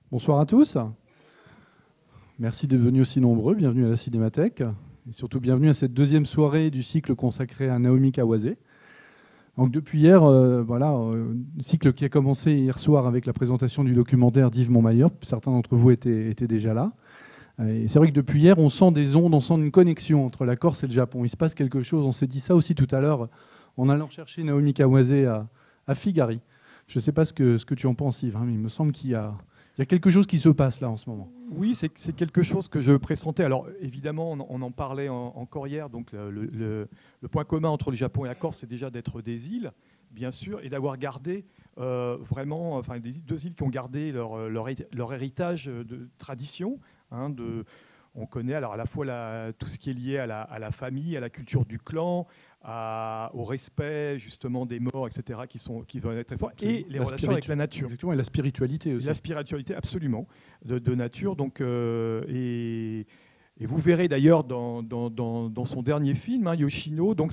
Bonsoir à tous. Merci d'être venus aussi nombreux. Bienvenue à la Cinémathèque. Et surtout, bienvenue à cette deuxième soirée du cycle consacré à Naomi Kawase. Donc, depuis hier, un cycle qui a commencé hier soir avec la présentation du documentaire d'Yves Montmayor. Certains d'entre vous étaient déjà là. Et c'est vrai que depuis hier, on sent des ondes, on sent une connexion entre la Corse et le Japon. Il se passe quelque chose. On s'est dit ça aussi tout à l'heure en allant chercher Naomi Kawase à Figari. Je ne sais pas ce que tu en penses, Yves, mais il me semble qu'il y a quelque chose qui se passe là en ce moment. Oui, c'est quelque chose que je pressentais. Alors évidemment, on en parlait encore hier. Donc le point commun entre le Japon et la Corse, c'est déjà d'être des îles, bien sûr, et d'avoir gardé vraiment, enfin, deux îles qui ont gardé leur héritage de tradition. On connaît alors à la fois tout ce qui est lié à la famille, à la culture du clan, au respect justement des morts, etc., qui vont être très forts, et les relations avec la nature. Exactement, et la spiritualité aussi. La spiritualité, absolument, de nature. Donc, et vous verrez d'ailleurs dans son dernier film, Yoshino, donc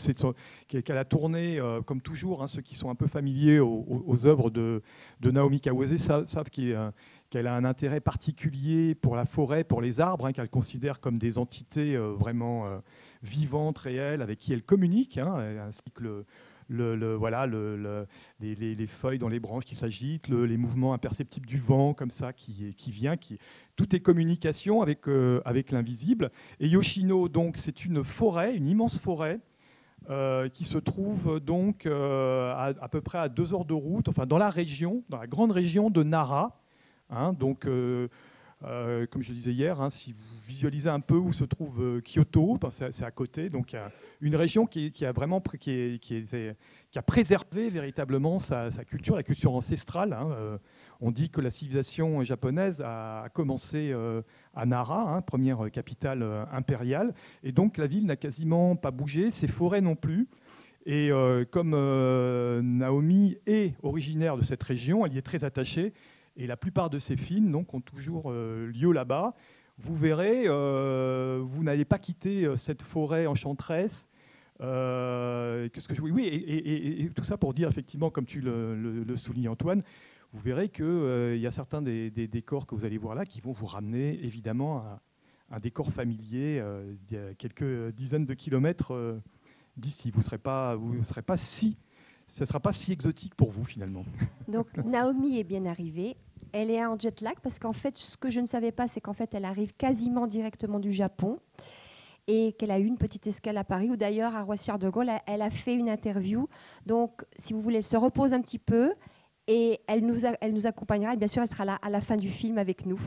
qu'elle a tourné, comme toujours, ceux qui sont un peu familiers aux œuvres de Naomi Kawase savent qu'elle a un intérêt particulier pour la forêt, pour les arbres, qu'elle considère comme des entités vraiment vivantes, réelles, avec qui elle communique, ainsi que les feuilles dans les branches qui s'agitent, les mouvements imperceptibles du vent comme ça qui vient. Tout est communication avec l'invisible. Et Yoshino, donc, c'est une forêt, une immense forêt, qui se trouve donc à peu près à 2 heures de route, enfin dans la grande région de Nara. Comme je le disais hier, si vous visualisez un peu où se trouve Kyoto, c'est à côté. Donc il y a une région qui a préservé véritablement sa culture, la culture ancestrale. On dit que la civilisation japonaise a commencé à Nara, première capitale impériale. Et donc la ville n'a quasiment pas bougé, ses forêts non plus. Et comme Naomi est originaire de cette région, elle y est très attachée. Et la plupart de ces films donc, ont toujours lieu là-bas. Vous verrez, vous n'allez pas quitter cette forêt enchanteresse. Et tout ça pour dire, effectivement, comme tu le soulignes, Antoine, vous verrez qu'il y a certains des décors que vous allez voir là qui vont vous ramener, évidemment, à un décor familier il y a quelques dizaines de kilomètres d'ici. Ce ne sera pas si exotique pour vous, finalement. Donc, Naomi est bien arrivée. Elle est en jet lag parce qu'en fait, ce que je ne savais pas, c'est qu'en fait, elle arrive quasiment directement du Japon et qu'elle a eu une petite escale à Paris, ou d'ailleurs à Roissy-Charles-de-Gaulle, elle a fait une interview. Donc, si vous voulez, elle se repose un petit peu et elle nous accompagnera. Et bien sûr, elle sera là à la fin du film avec nous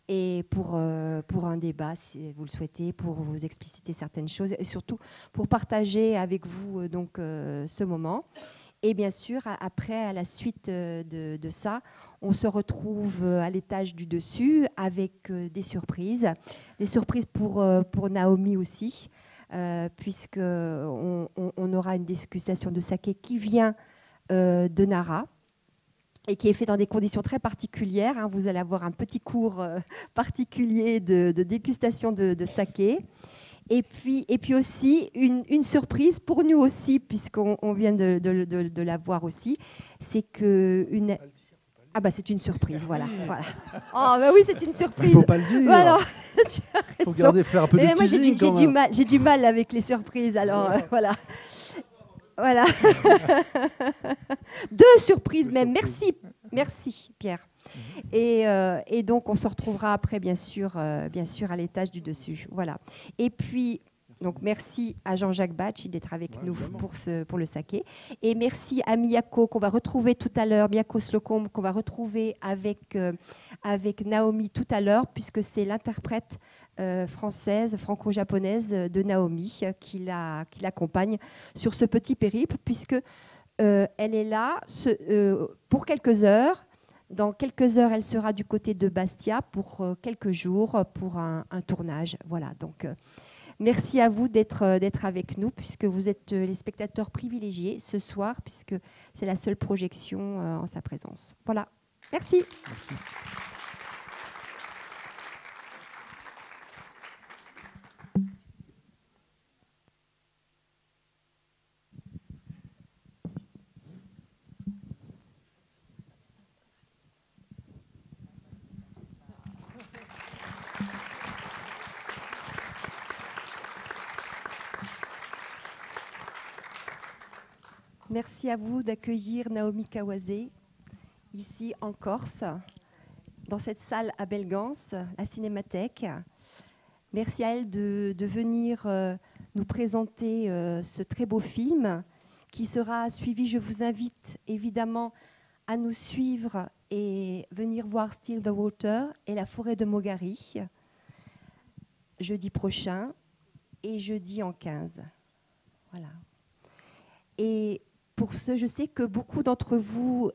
et pour un débat, si vous le souhaitez, pour vous expliciter certaines choses et surtout pour partager avec vous ce moment. Et bien sûr, après, à la suite de ça, on se retrouve à l'étage du dessus avec des surprises pour Naomi aussi, puisqu'on aura une dégustation de saké qui vient de Nara et qui est fait dans des conditions très particulières. Vous allez avoir un petit cours particulier de dégustation de saké. Et puis aussi, une surprise pour nous aussi, puisqu'on vient de la voir aussi, c'est que c'est une surprise, voilà. Oh, oui, c'est une surprise. Il ne faut pas le dire. Voilà. Il faut garder, faire un peu de teasing. J'ai du mal avec les surprises, alors voilà. Voilà. Deux surprises même. Merci Pierre. Et donc, on se retrouvera après, bien sûr à l'étage du dessus. Voilà. Et puis, donc, merci à Jean-Jacques Bacci d'être avec nous pour le saké. Et merci à Miyako, qu'on va retrouver tout à l'heure, Miyako Slocum, qu'on va retrouver avec Naomi tout à l'heure, puisque c'est l'interprète française, franco-japonaise de Naomi qui l'accompagne sur ce petit périple, puisque elle est là pour quelques heures. Dans quelques heures, elle sera du côté de Bastia pour quelques jours pour un tournage. Voilà, donc merci à vous d'être avec nous, puisque vous êtes les spectateurs privilégiés ce soir, puisque c'est la seule projection en sa présence. Voilà, merci. Merci. Merci à vous d'accueillir Naomi Kawase ici en Corse, dans cette salle à Belgance, la Cinémathèque. Merci à elle de venir nous présenter ce très beau film qui sera suivi. Je vous invite évidemment à nous suivre et venir voir Still the Water et la forêt de Mogari jeudi prochain et jeudi en 15. Voilà. Et pour ce, je sais que beaucoup d'entre vous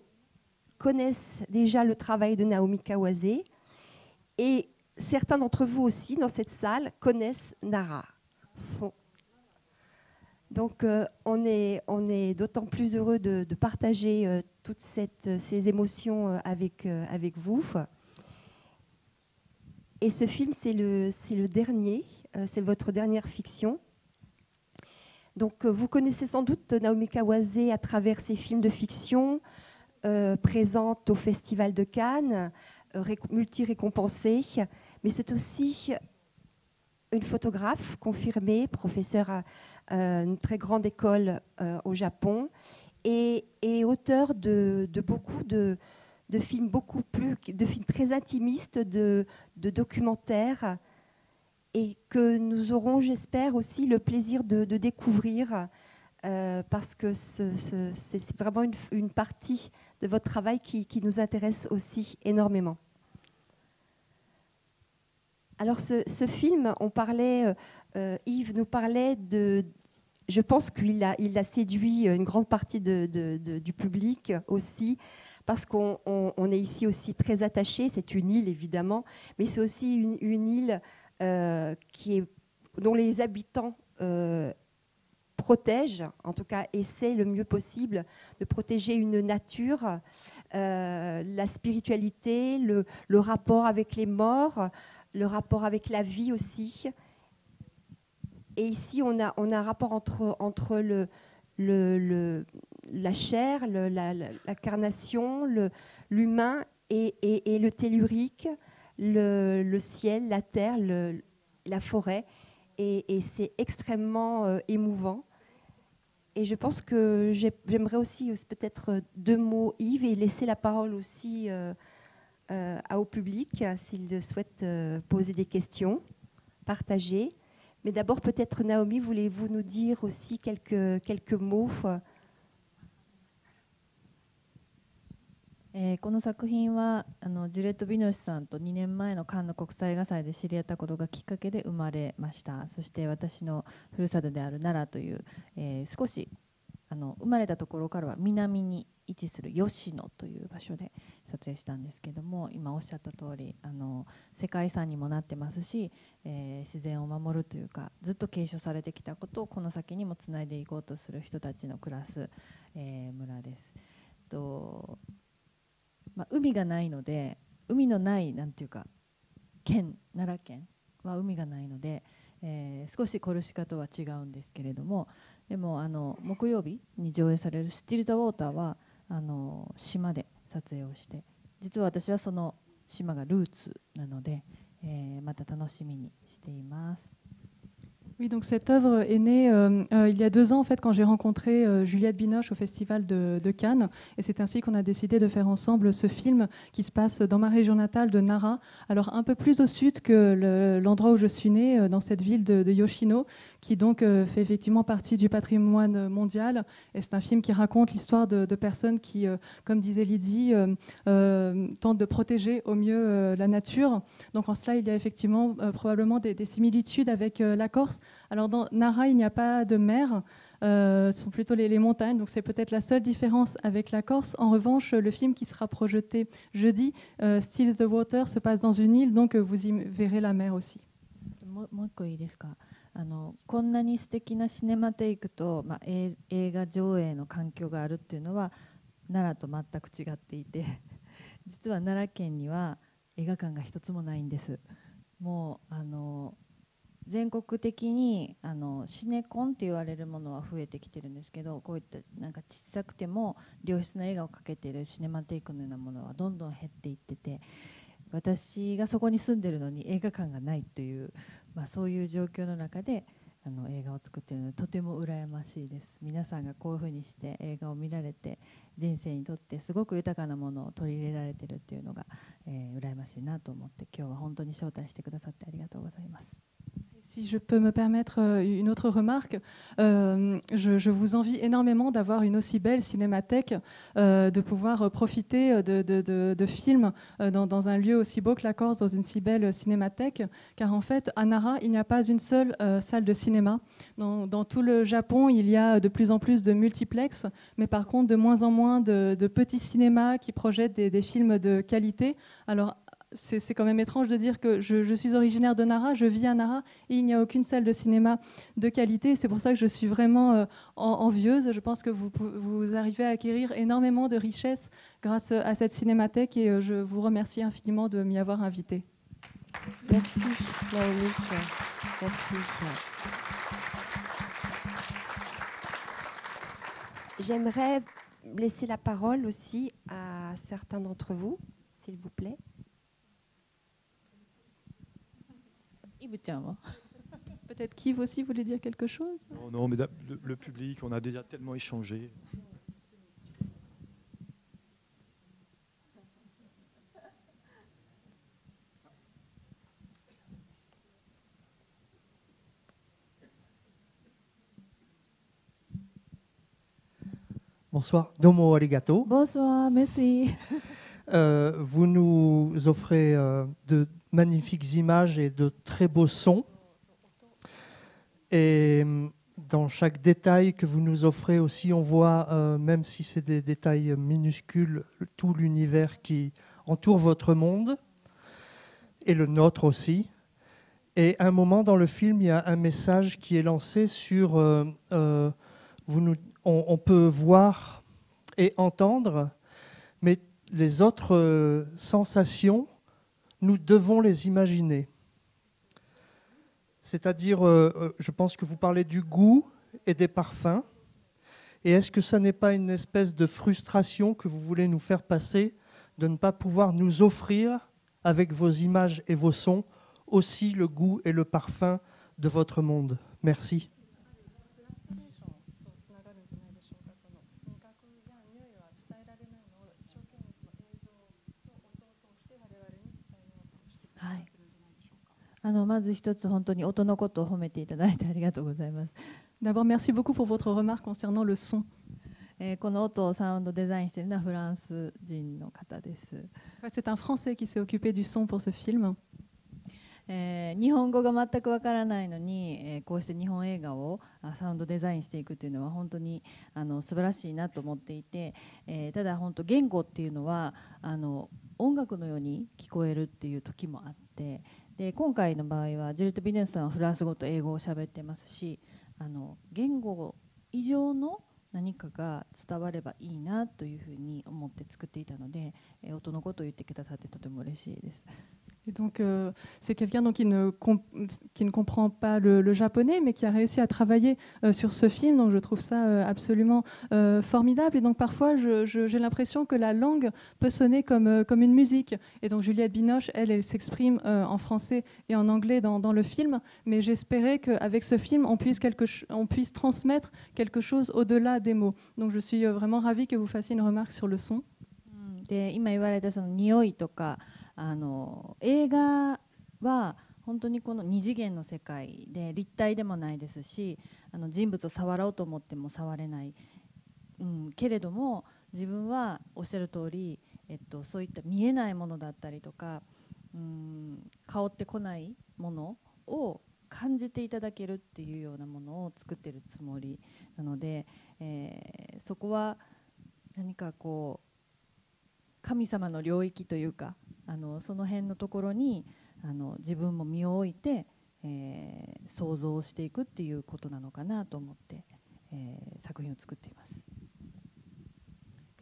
connaissent déjà le travail de Naomi Kawase et certains d'entre vous aussi dans cette salle connaissent Nara. Donc on est d'autant plus heureux de partager toutes ces émotions avec vous. Et ce film, c'est le dernier, c'est votre dernière fiction. Donc vous connaissez sans doute Naomi Kawase à travers ses films de fiction, présente au Festival de Cannes, multi-récompensée, mais c'est aussi une photographe confirmée, professeure à une très grande école au Japon, et auteur de beaucoup de films de films très intimistes, de documentaires, et que nous aurons, j'espère, aussi le plaisir de découvrir, parce que c'est vraiment une partie de votre travail qui nous intéresse aussi énormément. Alors ce film, on parlait, Yves nous parlait de... Je pense qu'il a séduit une grande partie du public aussi, parce qu'on est ici aussi très attachés. C'est une île, évidemment, mais c'est aussi une île dont les habitants protègent, en tout cas essaient le mieux possible de protéger une nature, la spiritualité, le rapport avec les morts, le rapport avec la vie aussi. Et ici, on a un rapport entre la chair, l'incarnation, l'humain et le tellurique, le ciel, la terre, la forêt. Et c'est extrêmement émouvant. Et je pense que j'aimerais aussi peut-être 2 mots, Yves, et laisser la parole aussi au public s'il souhaite poser des questions, partager. Mais d'abord, peut-être, Naomi, voulez-vous nous dire aussi quelques mots? この作品はジュレット・ビノシさんと2年前のカンヌ国際映画祭で知り合ったことがきっかけで生まれました。そして私のふるさとである奈良という、少し生まれたところからは南に位置する吉野という場所で撮影したんですけども、今おっしゃった通り世界遺産にもなってますし、自然を守るというかずっと継承されてきたことをこの先にもつないでいこうとする人たちの暮らす、村です。海がないので、海のないなんていうか奈良県は海がないので、少しコルシカとは違うんですけれども、でも木曜日に上映される「スティル・ザ・ウォーター」は島で撮影をして、実は私はその島がルーツなので、また楽しみにしています。Oui, donc cette œuvre est née il y a 2 ans en fait, quand j'ai rencontré Juliette Binoche au Festival de Cannes, et c'est ainsi qu'on a décidé de faire ensemble ce film qui se passe dans ma région natale de Nara, alors un peu plus au sud que l'endroit où je suis née, dans cette ville de Yoshino, qui donc fait effectivement partie du patrimoine mondial. Et c'est un film qui raconte l'histoire de personnes qui, comme disait Lydie, tentent de protéger au mieux la nature. Donc en cela, il y a effectivement probablement des similitudes avec la Corse. Alors dans Nara, il n'y a pas de mer, ce sont plutôt les montagnes, donc c'est peut-être la seule différence avec la Corse. En revanche, le film qui sera projeté jeudi, Still the Water, se passe dans une île, donc vous y verrez la mer aussi. もう一個いいですか。こんなに素敵なシネマテイクと、映画上映の環境があるっていうのは奈良と全く違っていて実は奈良県には映画館が一つもないんです。もう全国的にシネコンって言われるものは増えてきてるんですけど、こういったなんか小さくても良質な映画をかけているシネマテイクのようなものはどんどん減っていってて、私がそこに住んでるのに映画館がないという、そういう状況の中で映画を作っているのでとても羨ましいです。皆さんがこういうふうにして映画を見られて人生にとってすごく豊かなものを取り入れられているっていうのが、羨ましいなと思って今日は本当に招待してくださってありがとうございます。Si je peux me permettre une autre remarque, je vous envie énormément d'avoir une aussi belle cinémathèque, de pouvoir profiter de films dans un lieu aussi beau que la Corse, dans une si belle cinémathèque, car en fait, à Nara, il n'y a pas une seule salle de cinéma. Dans tout le Japon, il y a de plus en plus de multiplex, mais par contre, de moins en moins de petits cinémas qui projettent des films de qualité. Alors, c'est quand même étrange de dire que je suis originaire de Nara, je vis à Nara et il n'y a aucune salle de cinéma de qualité. C'est pour ça que je suis vraiment envieuse. Je pense que vous arrivez à acquérir énormément de richesses grâce à cette cinémathèque et je vous remercie infiniment de m'y avoir invitée. Merci Naomi. Merci. J'aimerais laisser la parole aussi à certains d'entre vous, s'il vous plaît. Peut-être qu'Yves aussi voulait dire quelque chose. Non, mais le public, on a déjà tellement échangé. Bonsoir, domo arigato. Bonsoir, merci. Vous nous offrez de magnifiques images et de très beaux sons. Et dans chaque détail que vous nous offrez aussi, on voit, même si c'est des détails minuscules, tout l'univers qui entoure votre monde et le nôtre aussi. Et à un moment dans le film, il y a un message qui est lancé sur... on peut voir et entendre, mais les autres sensations, nous devons les imaginer. C'est-à-dire, je pense que vous parlez du goût et des parfums. Et est-ce que ça n'est pas une espèce de frustration que vous voulez nous faire passer de ne pas pouvoir nous offrir, avec vos images et vos sons, aussi le goût et le parfum de votre monde? Merci. D'abord, merci beaucoup pour votre remarque concernant le son. この音をサウンドデザインしているのはフランス人の方です。C'est un Français qui s'est occupé du son pour ce film. 日本語が全くわからないのに、こうして日本映画をサウンドデザインしていくというのは本当に素晴らしいなと思っていて、ただ本当言語っていうのは音楽のように聞こえるっていう時もあって、で今回の場合はジュリット・ビネスさんはフランス語と英語を喋ってますし、言語以上の何かが伝わればいいなというふうに思って作っていたので、音のことを言ってくださってとても嬉しいです。Et donc, c'est quelqu'un qui ne comprend pas le japonais, mais qui a réussi à travailler sur ce film. Donc, je trouve ça absolument formidable. Et donc, parfois, j'ai l'impression que la langue peut sonner comme une musique. Et donc, Juliette Binoche, elle s'exprime en français et en anglais dans le film. Mais j'espérais qu'avec ce film, on puisse transmettre quelque chose au-delà des mots. Donc, je suis vraiment ravie que vous fassiez une remarque sur le son. で今言われたその匂いとか映画は本当にこの二次元の世界で立体でもないですし、人物を触ろうと思っても触れない、けれども自分はおっしゃる通り、そういった見えないものだったりとか、香ってこないものを感じていただけるっていうようなものを作っているつもりなので、そこは何かこう神様の領域というか、その辺のところに自分も身を置いて、想像していくっていうことなのかなと思って、作品を作っています。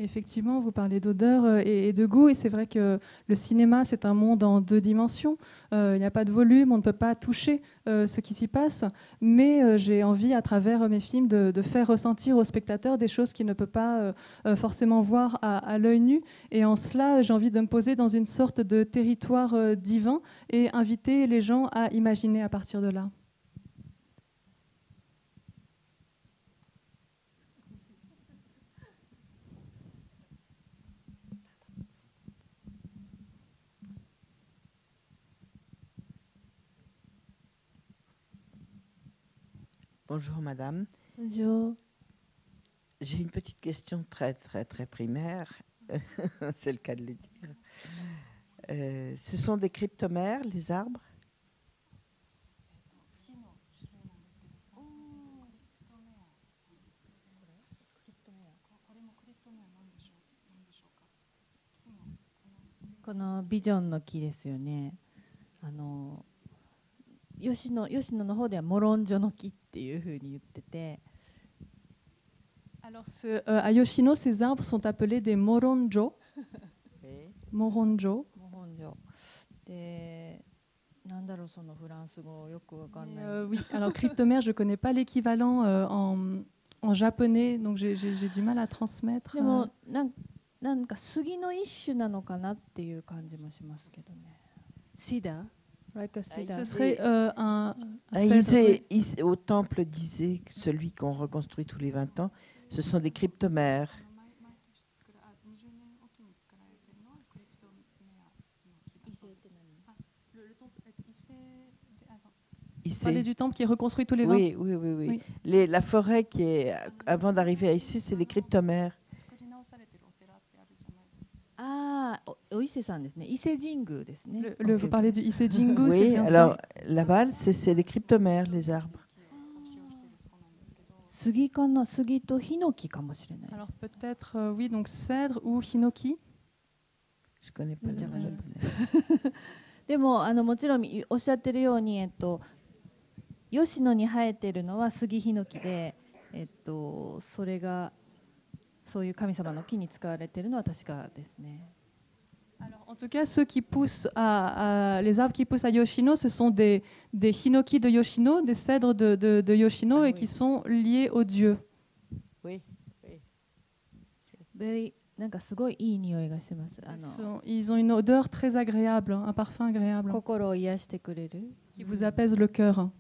Effectivement, vous parlez d'odeur et de goût, et c'est vrai que le cinéma, c'est un monde en deux dimensions. Il n'y a pas de volume, on ne peut pas toucher ce qui s'y passe, mais j'ai envie, à travers mes films, de faire ressentir au spectateur des choses qu'il ne peut pas forcément voir à l'œil nu. Et en cela, j'ai envie de me poser dans une sorte de territoire divin et inviter les gens à imaginer à partir de là. Bonjour madame. Bonjour. J'ai une petite question très primaire, c'est le cas de le dire. Ce sont des cryptomères, les arbres?このビジョンの木ですよね。吉野の方ではモロンジョの木っていう風に言ってて。Alors, à Yoshino, ces arbres sont appelés des moronjo. Moronjo. モロンジョ。で、なんだろうそのフランス語よくわかんない。Oui, alors cryptomère, je connais pas l'équivalent en japonais, donc j'ai du mal à transmettre. でもなんか杉の一種なのかなっていう感じもしますけどね。シダ、like a cedar. Ce serait un Isée, au temple d'Isée, celui qu'on reconstruit tous les 20 ans, ce sont des cryptomères. Vous parlez du temple qui est reconstruit tous les 20 ans? Oui. La forêt qui est, avant d'arriver à Isée, c'est des cryptomères. Ah, Oiseさんですね。伊勢神宮ですね。Vous parlez du Ise Jingu, c'est Oui, bien alors ça. là-bas, c'est les cryptomères, les arbres. 杉かな、杉とヒノキかもしれない。 Alors peut-être, oui, donc cèdre ou hinoki. Je connais pas le japonais. でももちろんおっしゃってるように、吉野に生えてるのは杉ヒノキで、それがそういう神様の木に使われているのは確かですね。Alors, en tout cas, ceux qui poussent les arbres qui poussent à Yoshino, ce sont des hinoki de Yoshino, des cèdres de Yoshino, et qui sont liés aux dieux. Oui. なんかすごいいい匂いがします。Ils ont une odeur très agréable, un parfum agréable, 心を癒してくれる。qui vous apaise le cœur.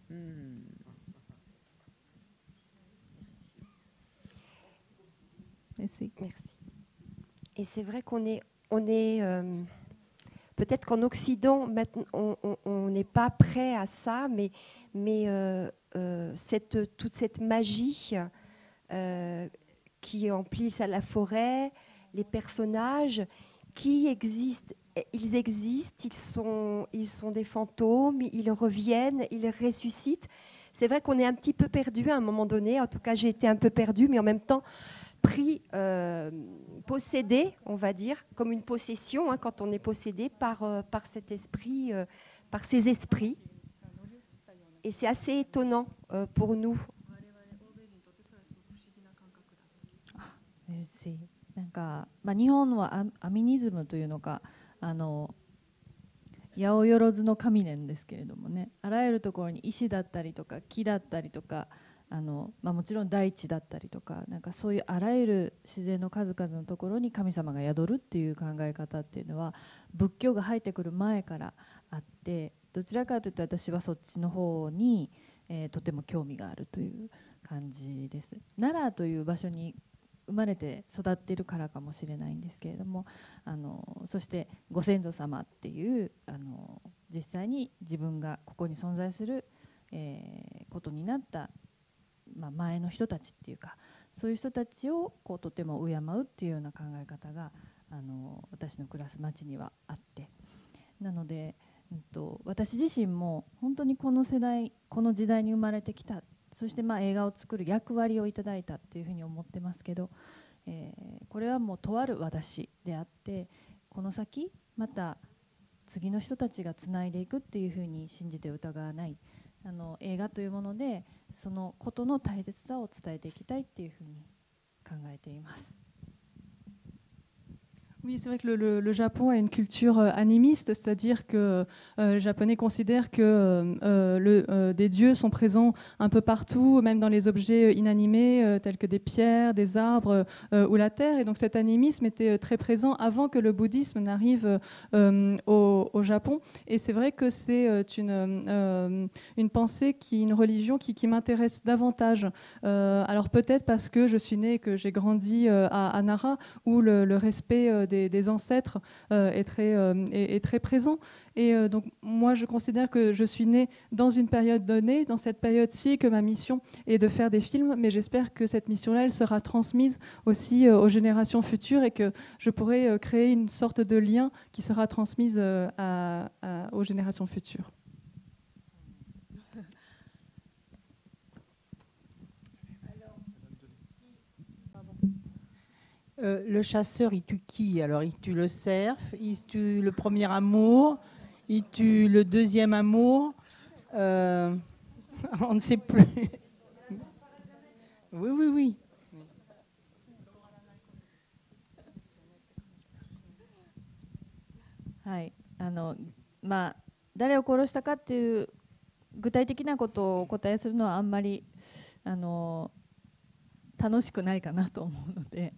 Merci. Et c'est vrai qu'on est peut-être qu'en Occident, maintenant, on n'est pas prêt à ça, mais toute cette magie qui emplissent à la forêt, les personnages qui existent, ils sont des fantômes, ils reviennent, ils ressuscitent. C'est vrai qu'on est un petit peu perdu à un moment donné. En tout cas, j'ai été un peu perdue, mais en même temps pris, possédé, on va dire, comme une possession, hein, quand on est possédé par cet esprit, par ces esprits. Et c'est assez étonnant pour nous. Merci. なんか日本はアミニズムというのか、八百万の神なんですけれどもね、あらゆるところに石だったりとか木だったりとか、もちろん大地だったりとか、なんかそういうあらゆる自然の数々のところに神様が宿るっていう考え方っていうのは仏教が入ってくる前からあって、どちらかというと私はそっちの方に、とても興味があるという感じです。奈良という場所に生まれて育っているからかもしれないんですけれども、そしてご先祖様っていう実際に自分がここに存在する、ことになった、前の人たちっていうか、そういう人たちをとても敬うっていうような考え方が私の暮らす町にはあって、なので、私自身も本当にこの世代この時代に生まれてきた、そして映画を作る役割をいただいたっていうふうに思ってますけど、これはもうとある私であって、この先また次の人たちがつないでいくっていうふうに信じて疑わない、映画というものでそのことの大切さを伝えていきたいっていうふうに考えています。Oui, c'est vrai que le Japon a une culture animiste, c'est-à-dire que les Japonais considèrent que des dieux sont présents un peu partout, même dans les objets inanimés tels que des pierres, des arbres ou la terre. Et donc cet animisme était très présent avant que le bouddhisme n'arrive au Japon. Et c'est vrai que c'est une pensée, une religion qui m'intéresse davantage. Alors peut-être parce que je suis née et que j'ai grandi à Nara, où le respect des ancêtres est très présent. Et donc moi, je considère que je suis née dans une période donnée, dans cette période-ci, que ma mission est de faire des films, mais j'espère que cette mission-là, elle sera transmise aussi aux générations futures et que je pourrai créer une sorte de lien qui sera transmise aux générations futures. Le chasseur, il tue qui? Alors, il tue le cerf, il tue le premier amour, il tue le deuxième amour. On ne sait plus. Oui, oui, oui. はい、まあ誰を殺したかっていう具体的なことをお答えするのはあんまり楽しくないかなと思うので、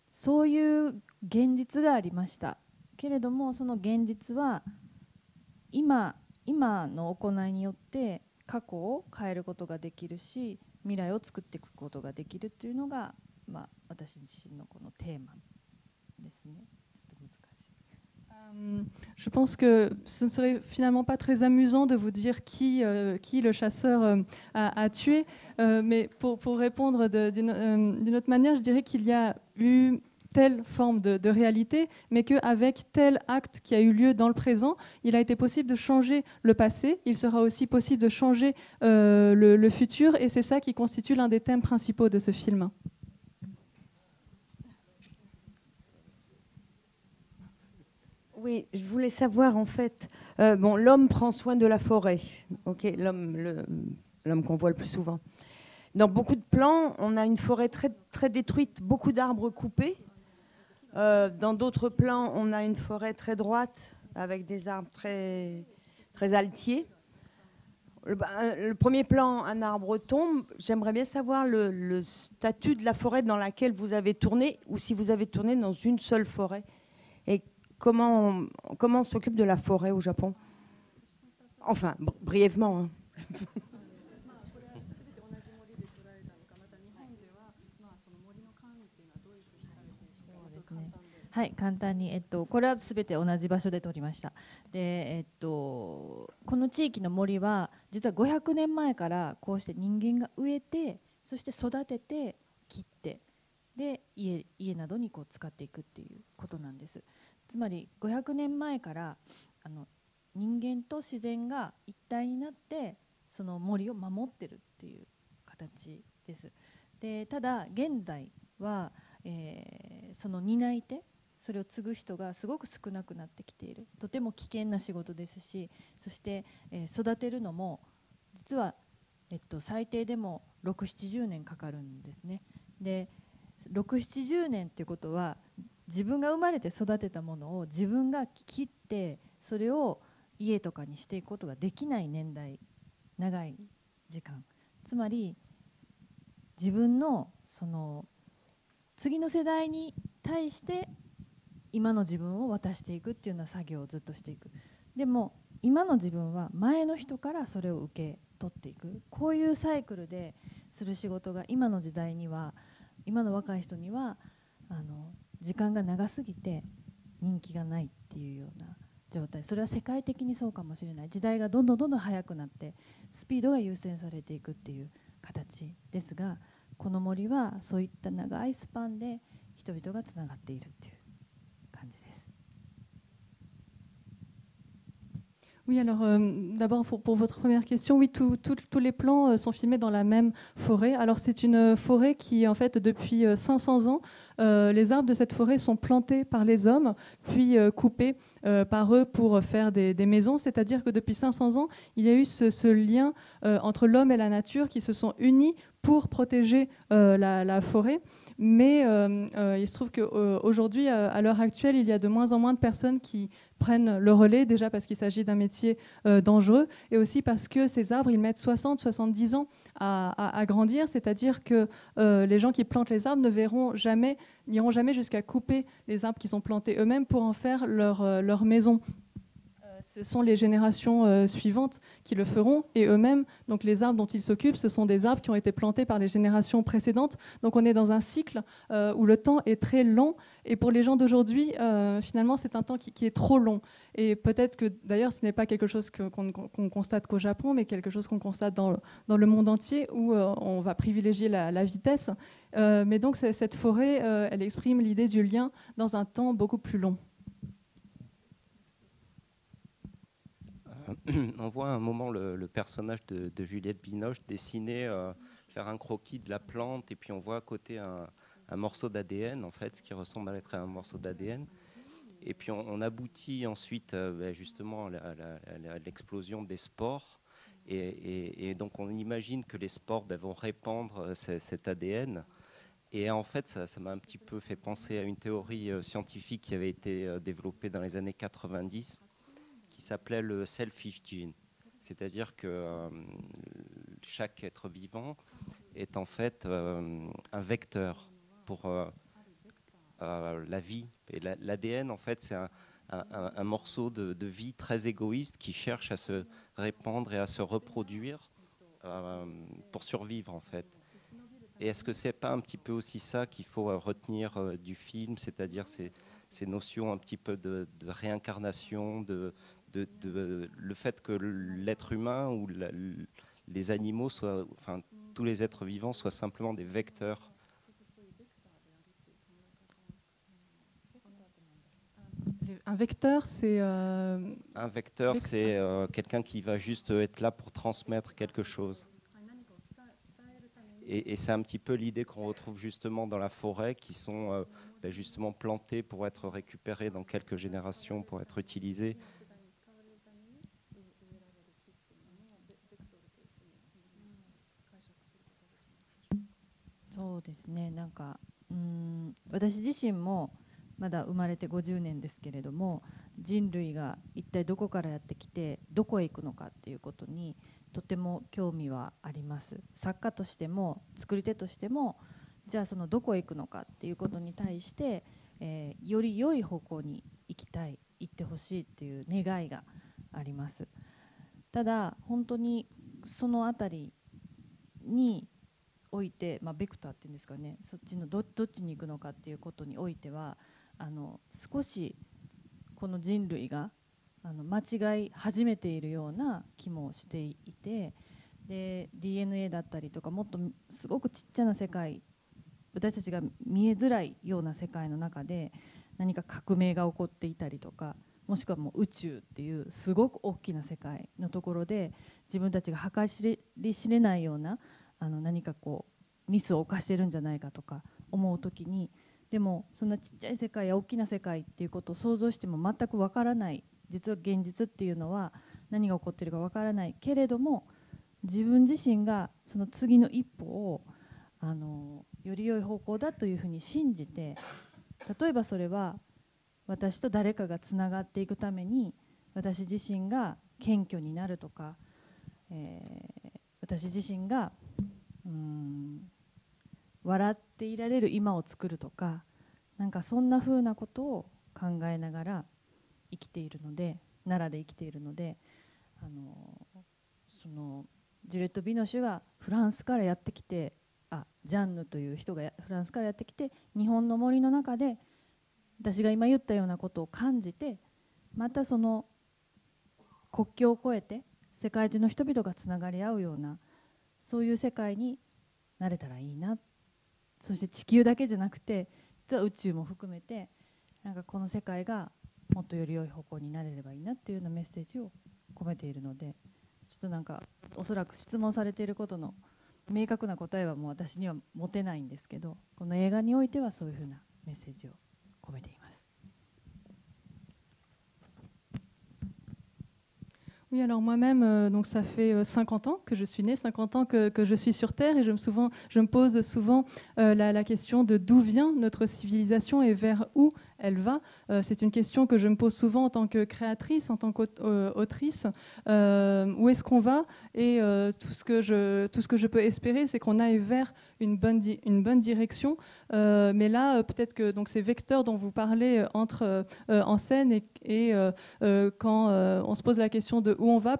そういう現実がありましたけれども、その現実は今の行いによって過去を変えることができるし、未来を作っていくことができるっていうのが、私自身のこのテーマですね。ちょっと難しい。Je pense que ce ne serait finalement pas très amusant de vous dire qui le chasseur a tué, mais pour répondre d'une autre manière, je dirais qu'il y a eu telle forme de réalité, mais qu'avec tel acte qui a eu lieu dans le présent, il a été possible de changer le passé, il sera aussi possible de changer le futur, et c'est ça qui constitue l'un des thèmes principaux de ce film. Oui, je voulais savoir en fait, l'homme prend soin de la forêt, okay, l'homme qu'on voit le plus souvent. Dans beaucoup de plans, on a une forêt très, très détruite, beaucoup d'arbres coupés. Dans d'autres plans, on a une forêt très droite, avec des arbres très, très altiers. Le premier plan, un arbre tombe. J'aimerais bien savoir le statut de la forêt dans laquelle vous avez tourné, ou si vous avez tourné dans une seule forêt. Et comment on s'occupe de la forêt au Japon? Enfin, brièvement. Hein. はい、簡単に、これはすべて同じ場所で撮りました。で、この地域の森は実は500年前からこうして人間が植えて、そして育てて切ってで家などにこう使っていくっていうことなんです。つまり500年前から人間と自然が一体になってその森を守ってるっていう形です。で、ただ現在は、その担い手、それを継ぐ人がすごく少なくなってきている。とても危険な仕事ですし、そして、育てるのも実は、最低でも6、70年かかるんですね。で、6、70年っていうことは自分が生まれて育てたものを自分が切ってそれを家とかにしていくことができない年代、長い時間。つまり自分のその次の世代に対して今の自分を渡していくっていうような作業をずっとしていく。でも今の自分は前の人からそれを受け取っていく。こういうサイクルでする仕事が今の時代には、今の若い人には時間が長すぎて人気がないっていうような状態。それは世界的にそうかもしれない。時代がどんどん速くなってスピードが優先されていくっていう形ですが、この森はそういった長いスパンで人々がつながっているっていう感じです。Oui, alors d'abord pour votre première question, oui, tous les plans sont filmés dans la même forêt. Alors c'est une forêt qui, en fait, depuis 500 ans, les arbres de cette forêt sont plantés par les hommes, puis coupés par eux pour faire des maisons. C'est-à-dire que depuis 500 ans, il y a eu ce lien entre l'homme et la nature qui se sont unis pour protéger la forêt. Mais il se trouve qu'aujourd'hui, à l'heure actuelle, il y a de moins en moins de personnes qui prennent le relais, déjà parce qu'il s'agit d'un métier dangereux, et aussi parce que ces arbres, ils mettent 60-70 ans à grandir, c'est-à-dire que les gens qui plantent les arbres n'iront jamais jusqu'à couper les arbres qui sont plantés eux-mêmes pour en faire leur maison. ce sont les générations suivantes qui le feront, et eux-mêmes, donc les arbres dont ils s'occupent, ce sont des arbres qui ont été plantés par les générations précédentes. Donc on est dans un cycle où le temps est très lent, et pour les gens d'aujourd'hui, finalement, c'est un temps qui est trop long. Et peut-être que d'ailleurs, ce n'est pas quelque chose qu'on constate qu'au Japon, mais quelque chose qu'on constate dans le monde entier, où on va privilégier la vitesse. Mais donc cette forêt, elle exprime l'idée du lien dans un temps beaucoup plus long. On voit à un moment le personnage de Juliette Binoche dessiner, faire un croquis de la plante, et puis on voit à côté un morceau d'ADN, en fait, ce qui ressemble à être un morceau d'ADN. Et puis on aboutit ensuite justement à l'explosion des spores. Et donc on imagine que les spores vont répandre cet ADN. Et en fait, ça m'a un petit peu fait penser à une théorie scientifique qui avait été développée dans les années 90, qui s'appelait le selfish gene. C'est-à-dire que chaque être vivant est en fait un vecteur pour la vie. Et l'ADN, en fait, c'est un morceau de vie très égoïste qui cherche à se répandre et à se reproduire pour survivre, en fait. Et est-ce que c'est pas un petit peu aussi ça qu'il faut retenir du film, c'est-à-dire ces notions un petit peu de réincarnation, le fait que l'être humain ou les animaux enfin tous les êtres vivants soient simplement des vecteurs. Un vecteur, c'est... Un vecteur, c'est quelqu'un qui va juste être là pour transmettre quelque chose. Et c'est un petit peu l'idée qu'on retrouve justement dans la forêt, qui sont justement plantées pour être récupérées dans quelques générations, pour être utilisées. そうですね、なんか私自身もまだ生まれて50年ですけれども、人類が一体どこからやってきてどこへ行くのかっていうことにとても興味はあります。作家としても作り手としても、じゃあそのどこへ行くのかっていうことに対して、より良い方向に行きたい、行ってほしいっていう願いがあります。ただ本当にそのあたりにおいて、ベクターっていうんですかね、そっちのどっちに行くのかっていうことにおいては少しこの人類が間違い始めているような気もしていて、で DNA だったりとか、もっとすごくちっちゃな世界、私たちが見えづらいような世界の中で何か革命が起こっていたりとか、もしくはもう宇宙っていうすごく大きな世界のところで自分たちが計り知れないような何かこうミスを犯してるんじゃないかとか思うときに、でもそんなちっちゃい世界や大きな世界っていうことを想像しても全くわからない、実は現実っていうのは何が起こってるかわからないけれども、自分自身がその次の一歩をより良い方向だというふうに信じて、例えばそれは私と誰かがつながっていくために私自身が謙虚になるとか、私自身が笑っていられる今を作るとか、なんかそんな風なことを考えながら生きているので、奈良で生きているので、そのジュレット・ビノシュがフランスからやってきて、ジャンヌという人がフランスからやってきて、日本の森の中で私が今言ったようなことを感じて、またその国境を越えて世界中の人々がつながり合うような、そういう世界になれたらいいな。そして地球だけじゃなくて実は宇宙も含めて、なんかこの世界がもっとより良い方向になれればいいなっていうようなメッセージを込めているので、ちょっとなんかおそらく質問されていることの明確な答えはもう私には持てないんですけど、この映画においてはそういうふうなメッセージを込めています。Oui, alors moi-même, donc ça fait 50 ans que je suis née, 50 ans que je suis sur Terre, et je me pose souvent la question de d'où vient notre civilisation et vers où elle va. C'est une question que je me pose souvent en tant que créatrice, en tant qu'autrice. Où est-ce qu'on va? Et tout ce que je peux espérer, c'est qu'on aille vers une bonne direction. Mais là, peut-être que donc, ces vecteurs dont vous parlez entrent en scène, et quand on se pose la question de où on va,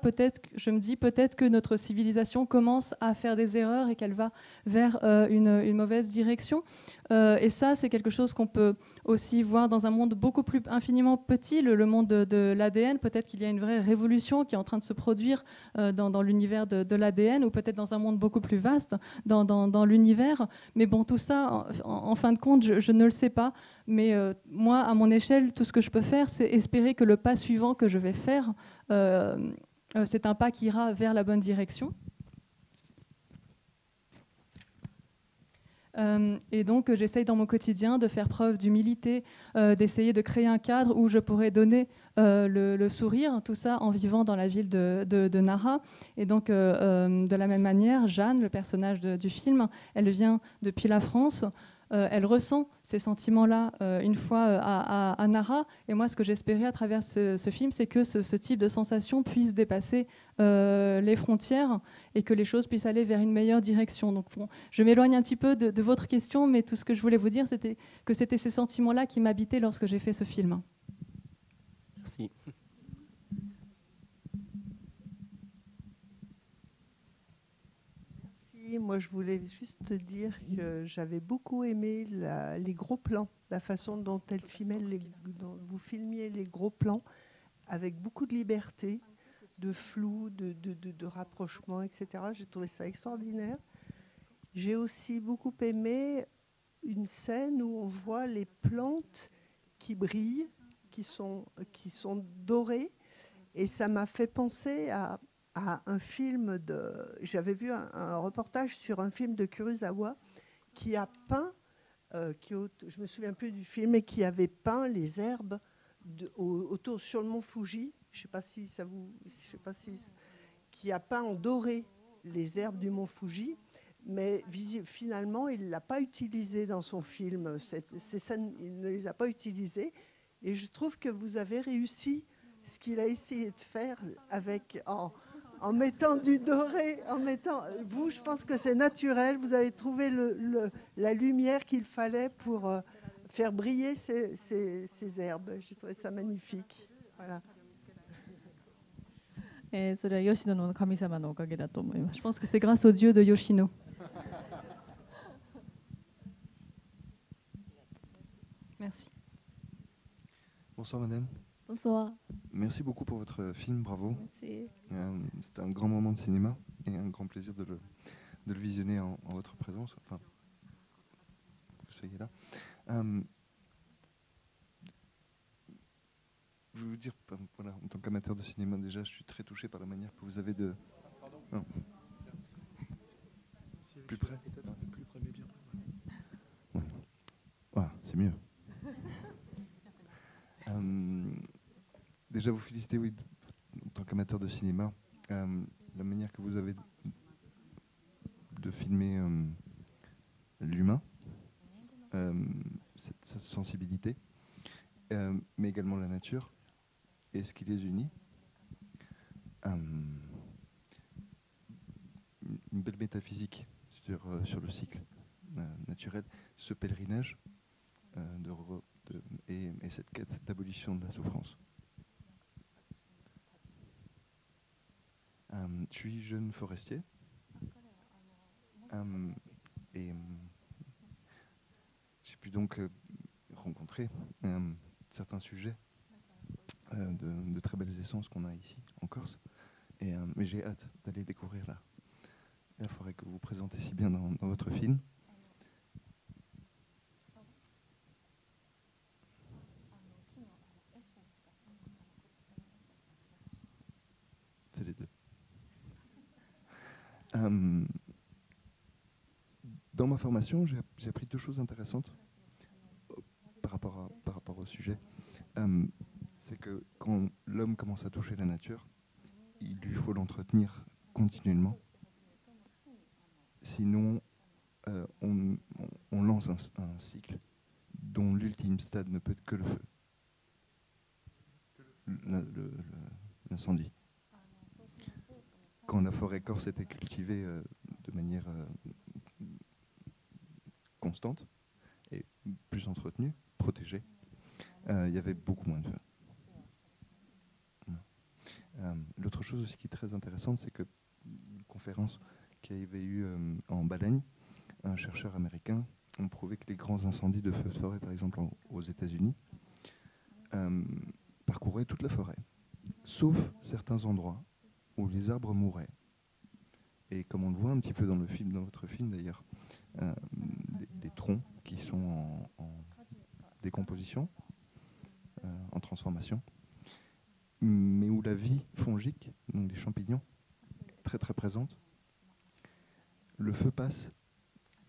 je me dis peut-être que notre civilisation commence à faire des erreurs et qu'elle va vers une mauvaise direction. Et ça, c'est quelque chose qu'on peut aussi voir dans un monde beaucoup plus infiniment petit, le monde de l'ADN. Peut-être qu'il y a une vraie révolution qui est en train de se produire dans l'univers de l'ADN, ou peut-être dans un monde beaucoup plus vaste dans l'univers. Mais bon, tout ça, en fin de compte, je ne le sais pas. Mais moi, à mon échelle, tout ce que je peux faire, c'est espérer que le pas suivant que je vais faire, c'est un pas qui ira vers la bonne direction. Et donc, j'essaye dans mon quotidien de faire preuve d'humilité, d'essayer de créer un cadre où je pourrais donner le sourire, tout ça en vivant dans la ville de Nara. Et donc, de la même manière, Jeanne, le personnage du film, elle vient depuis la France. Elle ressent ces sentiments-là une fois à Nara. Et moi, ce que j'espérais à travers ce film, c'est que ce type de sensation puisse dépasser les frontières et que les choses puissent aller vers une meilleure direction. Donc, bon, je m'éloigne un petit peu de votre question, mais tout ce que je voulais vous dire, c'était que c'était ces sentiments-là qui m'habitaient lorsque j'ai fait ce film. Merci. Moi, je voulais juste te dire que j'avais beaucoup aimé les gros plans, la façon dont dont vous filmiez les gros plans, avec beaucoup de liberté, de flou, de rapprochement, etc. J'ai trouvé ça extraordinaire. J'ai aussi beaucoup aimé une scène où on voit les plantes qui brillent, qui sont dorées, et ça m'a fait penser à un film j'avais vu un reportage sur un film de Kurosawa qui a peint, je me souviens plus du film, mais qui avait peint les herbes autour sur le mont Fuji. Je sais pas si qui a peint en doré les herbes du mont Fuji, mais finalement il l'a pas utilisé dans son film. Il ne les a pas utilisées, et je trouve que vous avez réussi ce qu'il a essayé de faire en mettant du doré, vous, je pense que c'est naturel, vous avez trouvé la lumière qu'il fallait pour faire briller ces herbes. J'ai trouvé ça magnifique. Voilà. Je pense que c'est grâce au dieu de Yoshino. Merci. Bonsoir madame. Bonsoir. Merci beaucoup pour votre film, bravo. Merci. C'était un grand moment de cinéma et un grand plaisir de le visionner en votre présence, enfin, que vous soyez là. Je veux vous dire, voilà, en tant qu'amateur de cinéma, déjà, je suis très touché par la manière que vous avez de... Non. Plus près. Voilà, c'est mieux. Déjà, vous féliciter, oui, en tant qu'amateur de cinéma, la manière que vous avez de filmer l'humain, cette sensibilité, mais également la nature et ce qui les unit. Une belle métaphysique sur le cycle naturel, ce pèlerinage et cette quête d'abolition de la souffrance. Je suis jeune forestier et j'ai pu donc rencontrer certains sujets de très belles essences qu'on a ici en Corse, mais j'ai hâte d'aller découvrir la forêt que vous présentez si bien dans votre film. C'est les deux. Dans ma formation, j'ai appris deux choses intéressantes par rapport au sujet. C'est que quand l'homme commence à toucher la nature, lui faut l'entretenir continuellement. Sinon, on lance un cycle dont l'ultime stade ne peut être que le feu, l'incendie. Quand la forêt corse était cultivée de manière constante et plus entretenue, protégée, il y avait beaucoup moins de feu. L'autre chose aussi qui est très intéressante, c'est que une conférence qui avait eu en Baleine, un chercheur américain a prouvé que les grands incendies de feux de forêt, par exemple aux États-Unis, parcouraient toute la forêt, sauf certains endroits où les arbres mouraient. Et comme on le voit un petit peu dans le film, dans votre film d'ailleurs, des troncs qui sont en décomposition, en transformation, mais où la vie fongique, donc des champignons, est très très présente. Le feu passe,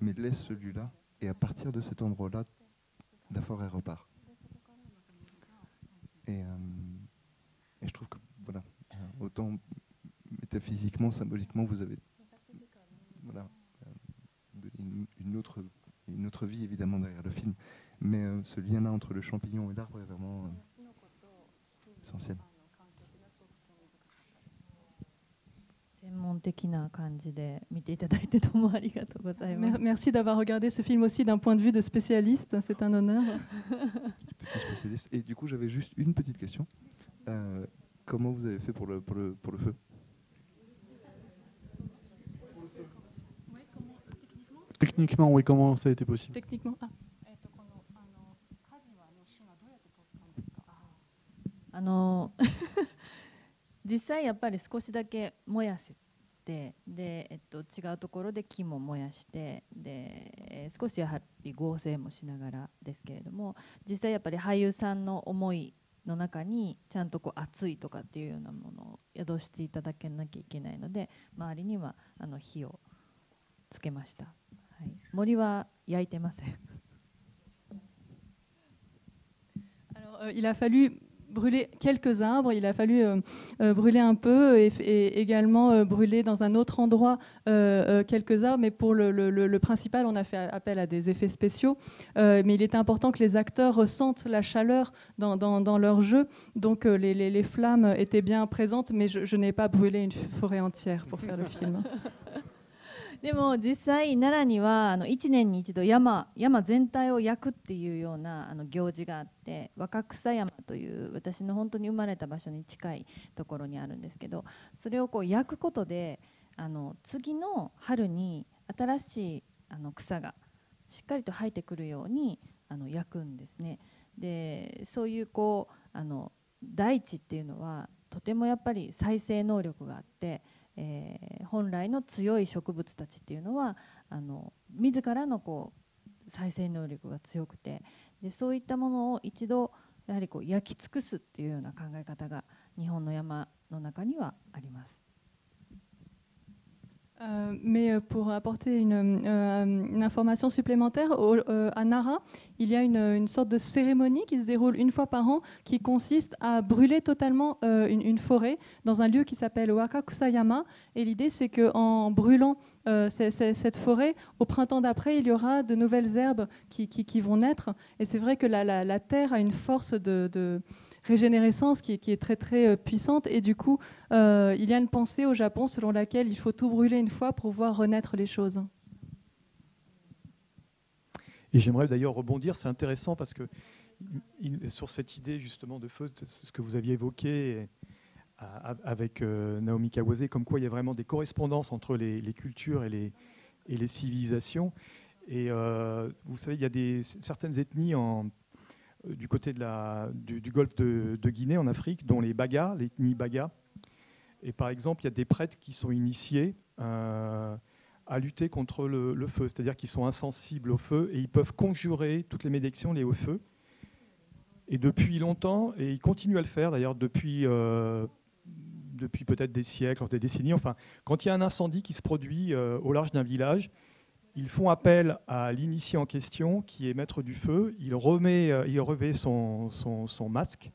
mais laisse celui-là, et à partir de cet endroit-là, la forêt repart. Et je trouve que, voilà, autant métaphysiquement, symboliquement, vous avez une autre vie, évidemment, derrière le film. Mais ce lien-là entre le champignon et l'arbre est vraiment essentiel. Merci d'avoir regardé ce film aussi d'un point de vue de spécialiste, c'est un honneur. Petit spécialiste. Et du coup, j'avais juste une petite question. Comment vous avez fait pour le feu? Techniquement, oui, comment ça a été possible? Techniquement, ah. 実際やっぱり少しだけ燃やしてで、違うところで木も燃やしてで、少しやはり合成もしながらですけれども、実際やっぱり俳優さんの思いの中にちゃんとこう熱いとかっていうようなものを宿していただけなきゃいけないので、周りには火をつけました。はい、森は焼いてません。Alors, il a fallu brûler quelques arbres, il a fallu brûler un peu et également brûler dans un autre endroit quelques arbres, mais pour le principal, on a fait appel à des effets spéciaux, mais il était important que les acteurs ressentent la chaleur dans leur jeu, donc les flammes étaient bien présentes, mais je n'ai pas brûlé une forêt entière pour faire le film. でも実際奈良には1年に一度山全体を焼くっていうような行事があって、若草山という私の本当に生まれた場所に近いところにあるんですけど、それをこう焼くことで次の春に新しい草がしっかりと生えてくるように焼くんですね。でそういうこう大地っていうのはとてもやっぱり再生能力があって、本来の強い植物たちっていうのは自らのこう再生能力が強くて、でそういったものを一度やはりこう焼き尽くすっていうような考え方が日本の山の中にはあります。Mais pour apporter une information supplémentaire, à Nara, il y a une sorte de cérémonie qui se déroule une fois par an qui consiste à brûler totalement une forêt dans un lieu qui s'appelle Wakakusayama. Et l'idée, c'est qu'en brûlant cette forêt, au printemps d'après, il y aura de nouvelles herbes qui vont naître. Et c'est vrai que la terre a une force de régénérescence qui est très très puissante, et du coup il y a une pensée au Japon selon laquelle il faut tout brûler une fois pour voir renaître les choses. Et j'aimerais d'ailleurs rebondir, c'est intéressant parce que sur cette idée justement de feu, ce que vous aviez évoqué avec Naomi Kawase, comme quoi il y a vraiment des correspondances entre les cultures et les civilisations. Et vous savez, il y a certaines ethnies du côté du golfe de Guinée en Afrique, dont les Baga, l'ethnie Baga. Et par exemple, il y a des prêtres qui sont initiés à lutter contre le feu, c'est-à-dire qu'ils sont insensibles au feu et ils peuvent conjurer toutes les malédictions liées au feu. Et depuis longtemps, et ils continuent à le faire d'ailleurs depuis peut-être des siècles, des décennies, enfin, quand il y a un incendie qui se produit au large d'un village, ils font appel à l'initié en question, qui est maître du feu. Il revêt son masque.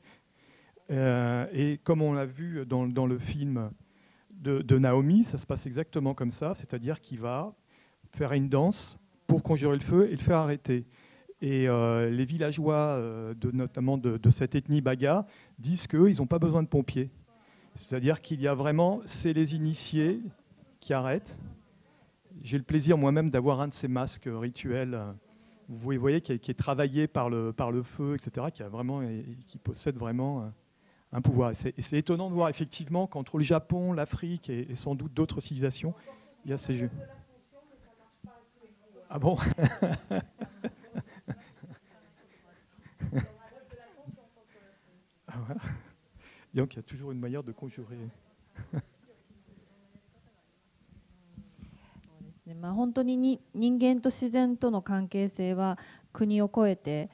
Et comme on l'a vu dans le film, de Naomi, ça se passe exactement comme ça, c'est-à-dire qu'il va faire une danse pour conjurer le feu et le faire arrêter. Et les villageois, notamment de cette ethnie Baga, disent qu'ils n'ont pas besoin de pompiers. C'est-à-dire qu'il y a vraiment, c'est les initiés qui arrêtent. J'ai le plaisir moi-même d'avoir un de ces masques rituels, vous voyez, qui est travaillé par le feu, etc., qui possède vraiment un pouvoir. Et c'est étonnant de voir effectivement qu'entre le Japon, l'Afrique et sans doute d'autres civilisations, il y a ces jeux. Ah bon? Ah, voilà. Donc il y a toujours une manière de conjurer. まあ、本当に人間と自然との関係性は国を越えて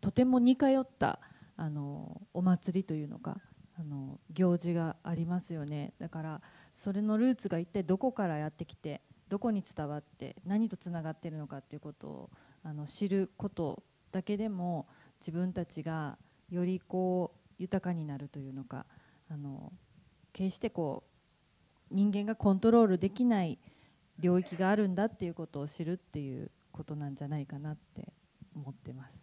とても似通ったお祭りというのか行事がありますよね。だからそれのルーツが一体どこからやってきてどこに伝わって何とつながっているのかということを知ることだけでも自分たちがよりこう豊かになるというのか決してこう人間がコントロールできない領域があるんだっていうことを知るっていうことなんじゃないかなって思ってます。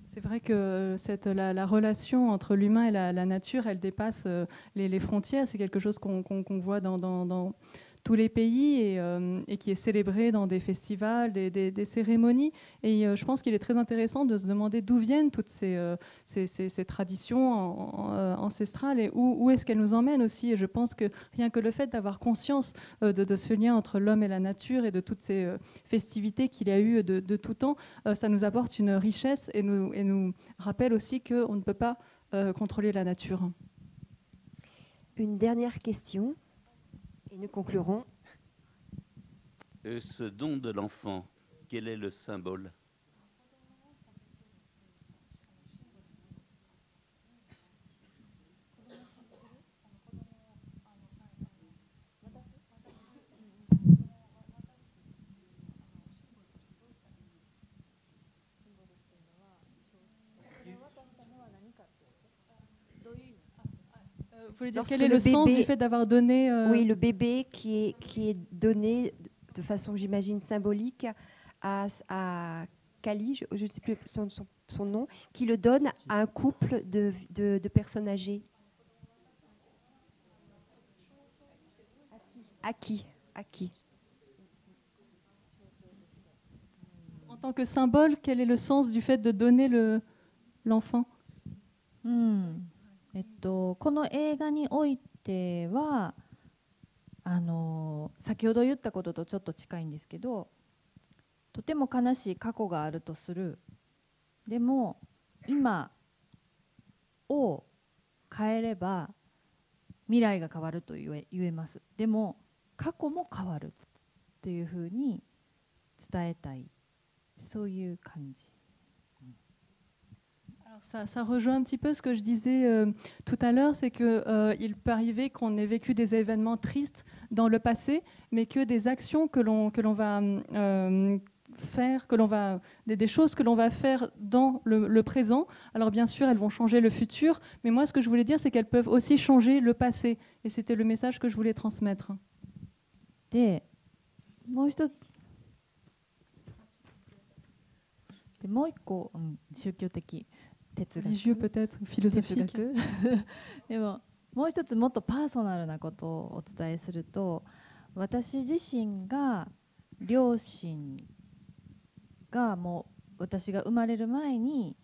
C'est vrai que la relation entre l'humain et la nature, elle dépasse les frontières. C'est quelque chose qu'on voit dans tous les pays et qui est célébré dans des festivals, des cérémonies. Et je pense qu'il est très intéressant de se demander d'où viennent toutes ces traditions ancestrales et où est-ce qu'elles nous emmènent aussi. Et je pense que rien que le fait d'avoir conscience de ce lien entre l'homme et la nature et de toutes ces festivités qu'il y a eu de tout temps, ça nous apporte une richesse et nous rappelle aussi qu'on ne peut pas contrôler la nature. Une dernière question. Et nous conclurons. Ce don de l'enfant, quel est le symbole? Vous voulez dire quel est le sens du fait d'avoir donné Oui, le bébé qui est donné de façon, j'imagine, symbolique à Kali, je ne sais plus son nom, qui le donne à un couple de personnes âgées. À qui? En tant que symbole, quel est le sens du fait de donner l'enfant? この映画においては先ほど言ったこととちょっと近いんですけど、とても悲しい過去があるとする。でも今を変えれば未来が変わると言えます。でも過去も変わるっていうふうに伝えたい、そういう感じ。Ça rejoint un petit peu ce que je disais tout à l'heure, c'est qu'il peut arriver qu'on ait vécu des événements tristes dans le passé, mais que des actions que l'on va faire, des choses que l'on va faire dans le présent, alors bien sûr elles vont changer le futur, mais moi ce que je voulais dire c'est qu'elles peuvent aussi changer le passé, et c'était le message que je voulais transmettre. で、もう一個、宗教的哲学 peut-être philosophique でももう一つもっとパーソナルなことをお伝えすると、私自身が両親がもう私が生まれる前に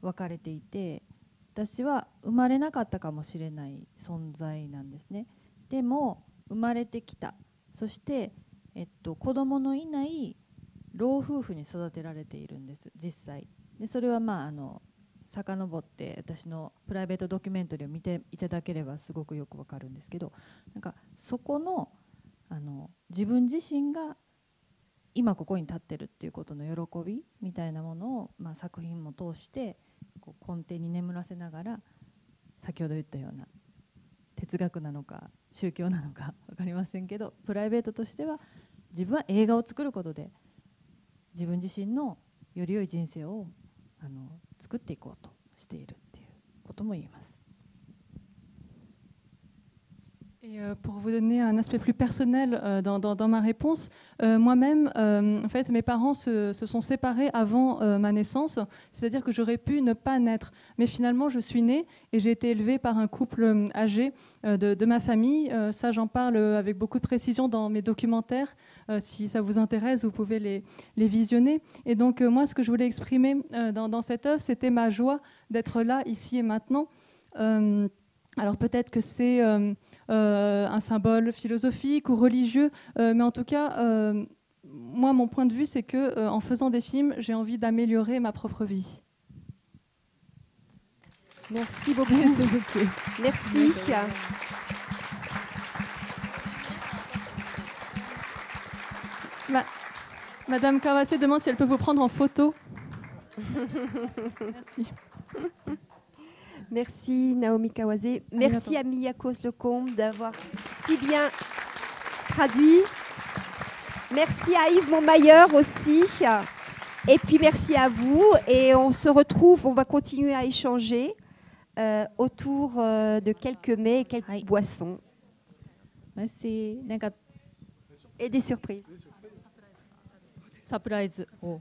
別れていて、私は生まれなかったかもしれない存在なんですね。でも生まれてきた、そして、子供のいない老夫婦に育てられているんです実際で。それは遡って私のプライベートドキュメンタリーを見ていただければすごくよくわかるんですけど、なんかそこの自分自身が今ここに立ってるっていうことの喜びみたいなものを、作品も通してこう根底に眠らせながら、先ほど言ったような哲学なのか宗教なのか分かりませんけど、プライベートとしては自分は映画を作ることで自分自身のより良い人生を作っていこうとしているっていうことも言えます。Et pour vous donner un aspect plus personnel dans ma réponse, moi-même, en fait, mes parents se sont séparés avant ma naissance, c'est-à-dire que j'aurais pu ne pas naître. Mais finalement, je suis née et j'ai été élevée par un couple âgé de ma famille. Ça, j'en parle avec beaucoup de précision dans mes documentaires. Si ça vous intéresse, vous pouvez les visionner. Et donc, moi, ce que je voulais exprimer dans cette œuvre, c'était ma joie d'être là, ici et maintenant. Alors peut-être que c'est un symbole philosophique ou religieux, mais en tout cas, moi, mon point de vue, c'est que en faisant des films, j'ai envie d'améliorer ma propre vie. Merci beaucoup. Merci. Madame Kawase demande si elle peut vous prendre en photo. Merci. Merci Naomi Kawase. Merci à Miyakos Lecombe d'avoir si bien traduit. Merci à Yves Montmailleur aussi. Et puis merci à vous. Et on se retrouve, on va continuer à échanger autour de quelques mets et quelques boissons. Merci. Et des surprises. サプライズを